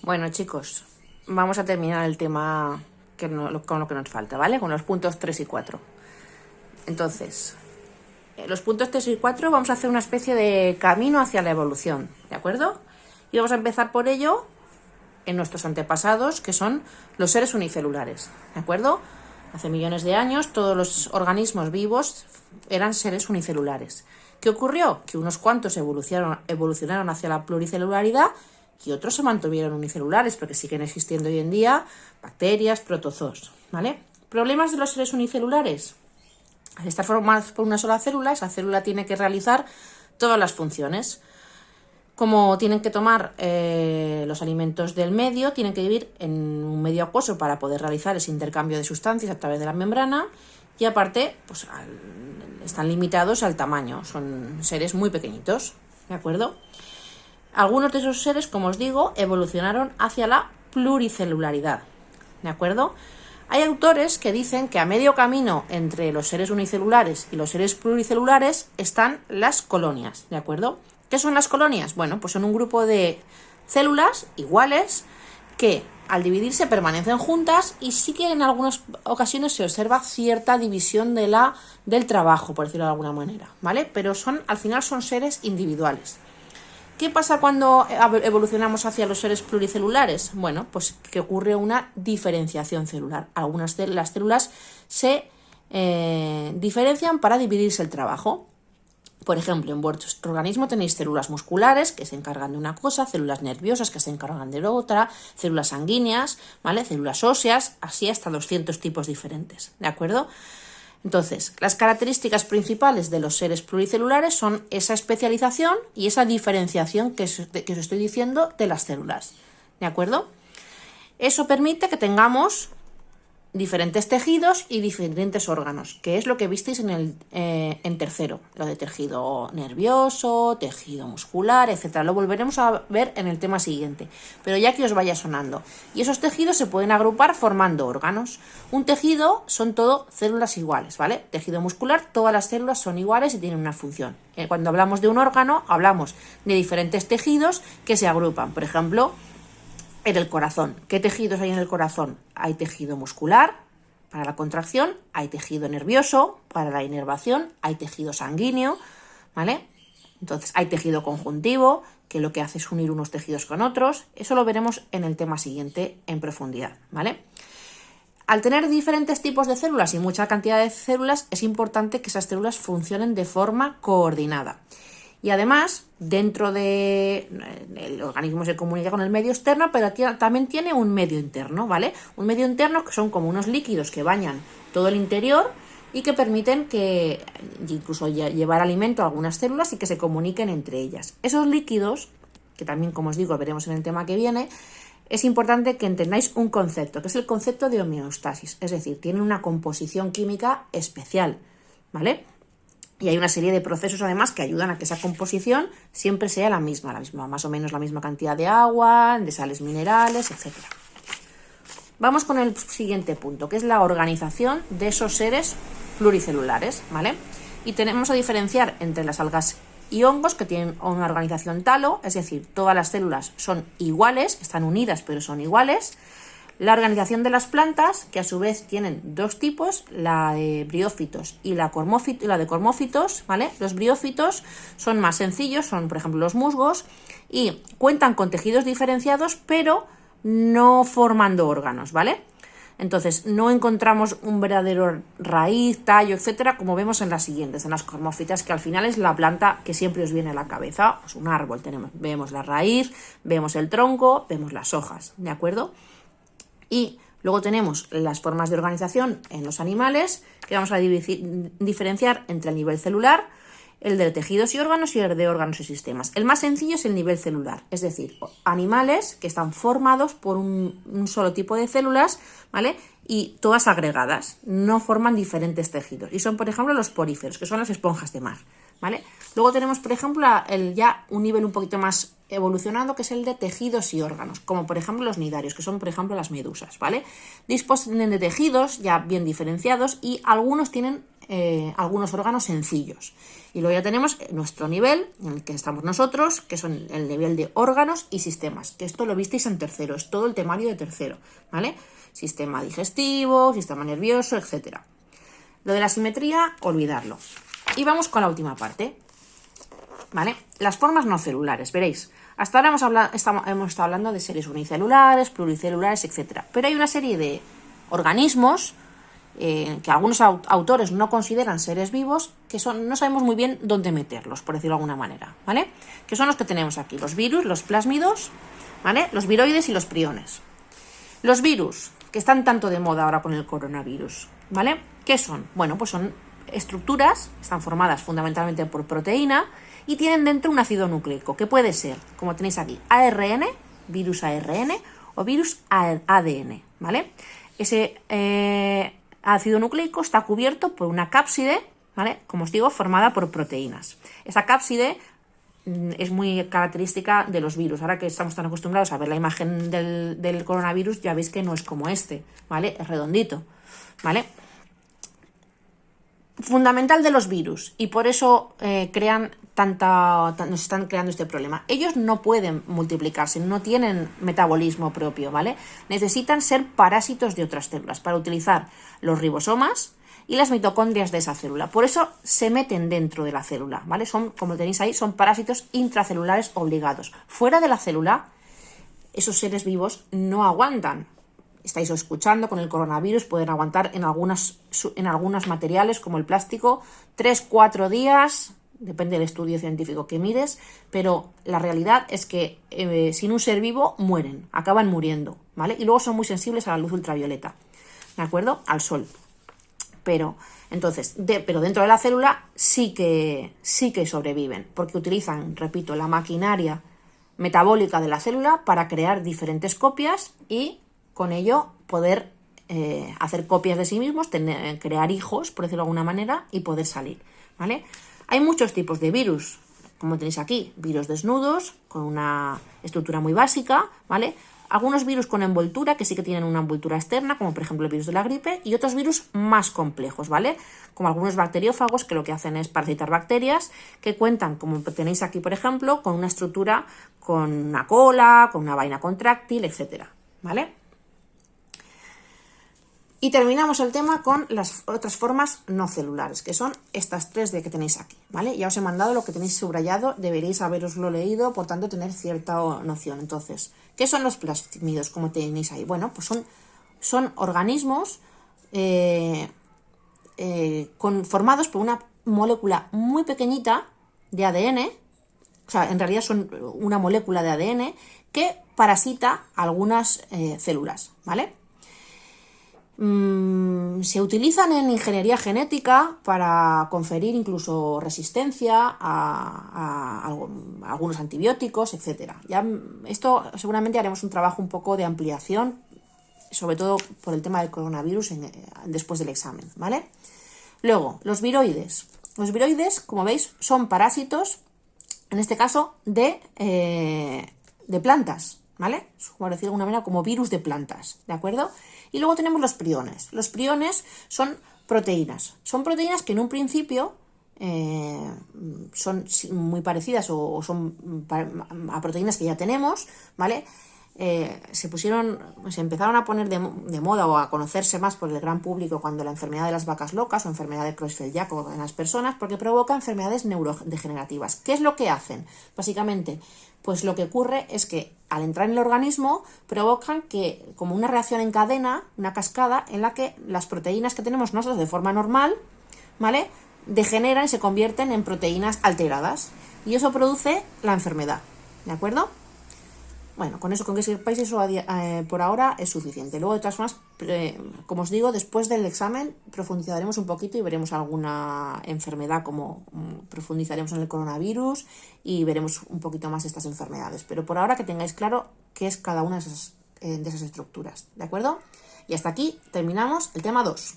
Bueno, chicos, vamos a terminar el tema con lo que nos falta, ¿vale? Con los puntos 3 y 4. Entonces, los puntos 3 y 4 vamos a hacer una especie de camino hacia la evolución, ¿de acuerdo? Y vamos a empezar por ello en nuestros antepasados, que son los seres unicelulares, ¿de acuerdo? Hace millones de años todos los organismos vivos eran seres unicelulares. ¿Qué ocurrió? Que unos cuantos evolucionaron hacia la pluricelularidad y otros se mantuvieron unicelulares, porque siguen existiendo hoy en día bacterias, protozoos, ¿vale? ¿Problemas de los seres unicelulares? Al estar formados por una sola célula, esa célula tiene que realizar todas las funciones. Como tienen que tomar los alimentos del medio, tienen que vivir en un medio acuoso para poder realizar ese intercambio de sustancias a través de la membrana, y aparte pues, están limitados al tamaño, son seres muy pequeñitos, ¿de acuerdo? Algunos de esos seres, como os digo, evolucionaron hacia la pluricelularidad, ¿de acuerdo? Hay autores que dicen que a medio camino entre los seres unicelulares y los seres pluricelulares están las colonias, ¿de acuerdo? ¿Qué son las colonias? Bueno, pues son un grupo de células iguales que al dividirse permanecen juntas, y sí que en algunas ocasiones se observa cierta división del trabajo, por decirlo de alguna manera, ¿vale? Pero al final son seres individuales. ¿Qué pasa cuando evolucionamos hacia los seres pluricelulares? Bueno, pues que ocurre una diferenciación celular. Algunas de las células se diferencian para dividirse el trabajo. Por ejemplo, en vuestro organismo tenéis células musculares que se encargan de una cosa, células nerviosas que se encargan de otra, células sanguíneas, ¿vale? Células óseas, así hasta 200 tipos diferentes, ¿de acuerdo? Entonces, las características principales de los seres pluricelulares son esa especialización y esa diferenciación que os estoy diciendo de las células, ¿de acuerdo? Eso permite que tengamos diferentes tejidos y diferentes órganos, que es lo que visteis en tercero, lo de tejido nervioso, tejido muscular, etcétera. Lo volveremos a ver en el tema siguiente, pero ya que os vaya sonando. Y esos tejidos se pueden agrupar formando órganos. Un tejido son todo células iguales, ¿vale? Tejido muscular, todas las células son iguales y tienen una función. Cuando hablamos de un órgano, hablamos de diferentes tejidos que se agrupan. Por ejemplo, en el corazón. ¿Qué tejidos hay en el corazón? Hay tejido muscular para la contracción, hay tejido nervioso para la inervación, hay tejido sanguíneo, ¿vale? Entonces hay tejido conjuntivo, que lo que hace es unir unos tejidos con otros. Eso lo veremos en el tema siguiente en profundidad, ¿vale? Al tener diferentes tipos de células y mucha cantidad de células, es importante que esas células funcionen de forma coordinada. Y además, dentro del organismo se comunica con el medio externo, pero también tiene un medio interno, ¿vale? Un medio interno que son como unos líquidos que bañan todo el interior y que permiten que incluso llevar alimento a algunas células y que se comuniquen entre ellas. Esos líquidos, que también, como os digo, veremos en el tema que viene, es importante que entendáis un concepto, que es el concepto de homeostasis, es decir, tienen una composición química especial, ¿vale? Y hay una serie de procesos además que ayudan a que esa composición siempre sea la misma, más o menos la misma cantidad de agua, de sales minerales, etc. Vamos con el siguiente punto, que es la organización de esos seres pluricelulares, ¿vale? Y tenemos a diferenciar entre las algas y hongos, que tienen una organización talo, es decir, todas las células son iguales, están unidas pero son iguales. La organización de las plantas, que a su vez tienen dos tipos, la de briófitos y la de cormófitos, ¿vale? Los briófitos son más sencillos, son por ejemplo los musgos, y cuentan con tejidos diferenciados, pero no formando órganos, ¿vale? Entonces no encontramos un verdadero raíz, tallo, etcétera, como vemos en las siguientes, en las cormófitas, que al final es la planta que siempre os viene a la cabeza, pues un árbol, vemos la raíz, vemos el tronco, vemos las hojas, ¿de acuerdo? Y luego tenemos las formas de organización en los animales, que vamos a diferenciar entre el nivel celular, el de tejidos y órganos y el de órganos y sistemas. El más sencillo es el nivel celular, es decir, animales que están formados por un solo tipo de células, ¿vale? Y todas agregadas, no forman diferentes tejidos. Y son, por ejemplo, los poríferos, que son las esponjas de mar, ¿vale? Luego tenemos, por ejemplo, ya un nivel un poquito más evolucionado, que es el de tejidos y órganos, como por ejemplo los nidarios, que son por ejemplo las medusas, ¿vale? Disponen de tejidos ya bien diferenciados y algunos tienen algunos órganos sencillos. Y luego ya tenemos nuestro nivel, en el que estamos nosotros, que son el nivel de órganos y sistemas, que esto lo visteis en tercero, es todo el temario de tercero, ¿vale? Sistema digestivo, sistema nervioso, etc. Lo de la simetría, olvidarlo. Y vamos con la última parte, ¿vale? Las formas no celulares, veréis. Hasta ahora hemos estado hablando de seres unicelulares, pluricelulares, etc. Pero hay una serie de organismos que algunos autores no consideran seres vivos, que no sabemos muy bien dónde meterlos, por decirlo de alguna manera, ¿vale? Que son los que tenemos aquí, los virus, los plásmidos, ¿vale? Los viroides y los priones. Los virus, que están tanto de moda ahora con el coronavirus, ¿vale? ¿Qué son? Bueno, pues son estructuras, están formadas fundamentalmente por proteína y tienen dentro un ácido nucleico, que puede ser, como tenéis aquí, ARN, virus ARN o virus ADN, ¿vale? Ese ácido nucleico está cubierto por una cápside, ¿vale? Como os digo, formada por proteínas. Esa cápside es muy característica de los virus. Ahora que estamos tan acostumbrados a ver la imagen del coronavirus, ya veis que no es como este, ¿vale? Es redondito, ¿vale? Fundamental de los virus, y por eso nos están creando este problema. Ellos no pueden multiplicarse, no tienen metabolismo propio, ¿vale? Necesitan ser parásitos de otras células para utilizar los ribosomas y las mitocondrias de esa célula. Por eso se meten dentro de la célula, ¿vale? Son, como tenéis ahí, son parásitos intracelulares obligados. Fuera de la célula, esos seres vivos no aguantan. Estáis escuchando, con el coronavirus pueden aguantar en algunos materiales como el plástico 3-4 días, depende del estudio científico que mires, pero la realidad es que sin un ser vivo mueren, acaban muriendo, ¿vale? Y luego son muy sensibles a la luz ultravioleta, ¿de acuerdo? Al sol. Pero dentro de la célula sí que sobreviven, porque utilizan, repito, la maquinaria metabólica de la célula para crear diferentes copias y con ello poder hacer copias de sí mismos, crear hijos, por decirlo de alguna manera, y poder salir, ¿vale? Hay muchos tipos de virus, como tenéis aquí, virus desnudos, con una estructura muy básica, ¿vale? Algunos virus con envoltura, que sí que tienen una envoltura externa, como por ejemplo el virus de la gripe, y otros virus más complejos, ¿vale? Como algunos bacteriófagos, que lo que hacen es parasitar bacterias, que cuentan, como tenéis aquí, por ejemplo, con una estructura con una cola, con una vaina contráctil, etcétera, ¿vale? Y terminamos el tema con las otras formas no celulares, que son estas tres que tenéis aquí, ¿vale? Ya os he mandado lo que tenéis subrayado, deberéis haberoslo leído, por tanto tener cierta noción. Entonces, ¿qué son los plásmidos, como tenéis ahí? Bueno, pues son organismos formados por una molécula muy pequeñita de ADN, o sea, en realidad son una molécula de ADN que parasita algunas células, ¿vale? Se utilizan en ingeniería genética para conferir incluso resistencia a algunos antibióticos, etc. Esto seguramente haremos un trabajo un poco de ampliación, sobre todo por el tema del coronavirus después del examen, ¿vale? Luego, los viroides. Los viroides, como veis, son parásitos, en este caso, de plantas, ¿vale? Por decirlo de alguna manera, como virus de plantas, ¿de acuerdo? Y luego tenemos los priones. Los priones son proteínas. Son proteínas que en un principio son muy parecidas o son a proteínas que ya tenemos, ¿vale? Se empezaron a poner de moda o a conocerse más por el gran público cuando la enfermedad de las vacas locas o enfermedad de Creutzfeldt-Jakob en las personas, porque provoca enfermedades neurodegenerativas. ¿Qué es lo que hacen? Básicamente, pues lo que ocurre es que al entrar en el organismo provocan que, como una reacción en cadena, una cascada en la que las proteínas que tenemos nosotros de forma normal, ¿vale?, degeneran y se convierten en proteínas alteradas. Y eso produce la enfermedad, ¿de acuerdo? Bueno, con que sepáis eso por ahora es suficiente. Luego, de todas formas, como os digo, después del examen profundizaremos un poquito y veremos alguna enfermedad, como profundizaremos en el coronavirus y veremos un poquito más estas enfermedades. Pero por ahora que tengáis claro qué es cada una de esas estructuras, ¿de acuerdo? Y hasta aquí terminamos el tema 2.